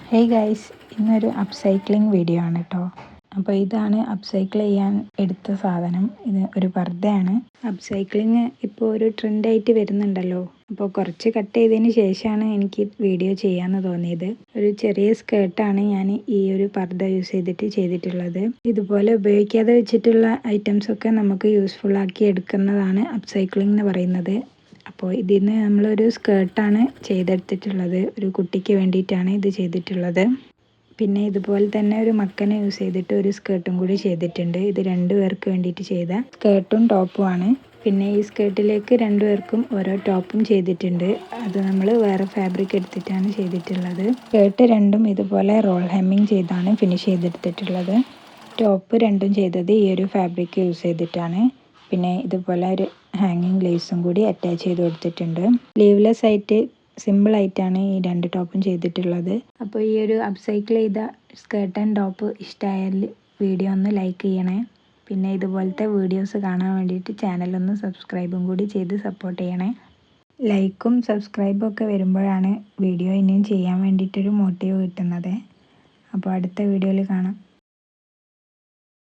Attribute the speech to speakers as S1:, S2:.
S1: Hey guys, ഇന്നൊരു upcycling video ആണ് കേട്ടോ. അപ്പോൾ ഇതാണ് അപ്സൈക്കിൾ ചെയ്യാൻ എടുത്ത സാധനം. ഇത് ഒരു പർദ്ദയാണ്. അപ്സൈക്ലിങ് ഇപ്പോൾ ഒരു ട്രെൻഡായിട്ട് വരുന്നുണ്ടല്ലോ. അപ്പോൾ കുറച്ച് കട്ട് ചെയ്തതിന് ശേഷമാണ് എനിക്ക് വീഡിയോ ചെയ്യാമെന്ന് തോന്നിയത്. ഒരു ചെറിയ സ്കേർട്ടാണ് ഞാൻ ഈ ഒരു പർദ്ദ യൂസ് ചെയ്തിട്ടുള്ളത്. ഇതുപോലെ ഉപയോഗിക്കാതെ വെച്ചിട്ടുള്ള ഐറ്റംസ് ഒക്കെ നമുക്ക് യൂസ്ഫുൾ ആക്കി എടുക്കുന്നതാണ് അപ്സൈക്ലിംഗ് എന്ന് പറയുന്നത്. അപ്പോൾ ഇതിന് നമ്മളൊരു സ്കേർട്ടാണ് ചെയ്തെടുത്തിട്ടുള്ളത്. ഒരു കുട്ടിക്ക് വേണ്ടിയിട്ടാണ് ഇത് ചെയ്തിട്ടുള്ളത്. പിന്നെ ഇതുപോലെ തന്നെ ഒരു മക്കനെ യൂസ് ചെയ്തിട്ട് ഒരു സ്കേർട്ടും കൂടി ചെയ്തിട്ടുണ്ട്. ഇത് 2 പേർക്ക് വേണ്ടിയിട്ട് ചെയ്ത സ്കേർട്ടും ടോപ്പുമാണ്. പിന്നെ ഈ സ്കേർട്ടിലേക്ക് 2 പേർക്കും ഓരോ ടോപ്പും ചെയ്തിട്ടുണ്ട്. അത് നമ്മൾ വേറെ ഫാബ്രിക് എടുത്തിട്ടാണ് ചെയ്തിട്ടുള്ളത്. സ്കേർട്ട് രണ്ടും ഇതുപോലെ റോൾ ഹെമ്മിങ് ചെയ്താണ് ഫിനിഷ് ചെയ്തെടുത്തിട്ടുള്ളത്. ടോപ്പ് രണ്ടും ചെയ്തത് ഈ ഒരു ഫാബ്രിക് യൂസ് ചെയ്തിട്ടാണ്. പിന്നെ ഇതുപോലെ ഒരു ഹാങ്ങിങ് ലേസും കൂടി അറ്റാച്ച് ചെയ്ത് കൊടുത്തിട്ടുണ്ട്. സ്ലീവ്ലെസ് ആയിട്ട് സിമ്പിളായിട്ടാണ് ഈ 2 ടോപ്പും ചെയ്തിട്ടുള്ളത്. അപ്പോൾ ഈ ഒരു അപ്സൈക്കിൾ ചെയ്ത സ്കേർട്ട് ആൻഡ് ടോപ്പ് ഇഷ്ടമായാൽ വീഡിയോ ഒന്ന് ലൈക്ക് ചെയ്യണേ. പിന്നെ ഇതുപോലത്തെ വീഡിയോസ് കാണാൻ വേണ്ടിയിട്ട് ചാനലൊന്ന് സബ്സ്ക്രൈബും കൂടി ചെയ്ത് സപ്പോർട്ട് ചെയ്യണേ. ലൈക്കും സബ്സ്ക്രൈബും ഒക്കെ വരുമ്പോഴാണ് വീഡിയോ ഇനിയും ചെയ്യാൻ വേണ്ടിയിട്ടൊരു മോട്ടീവ് കിട്ടുന്നത്. അപ്പോൾ അടുത്ത വീഡിയോയിൽ കാണാം.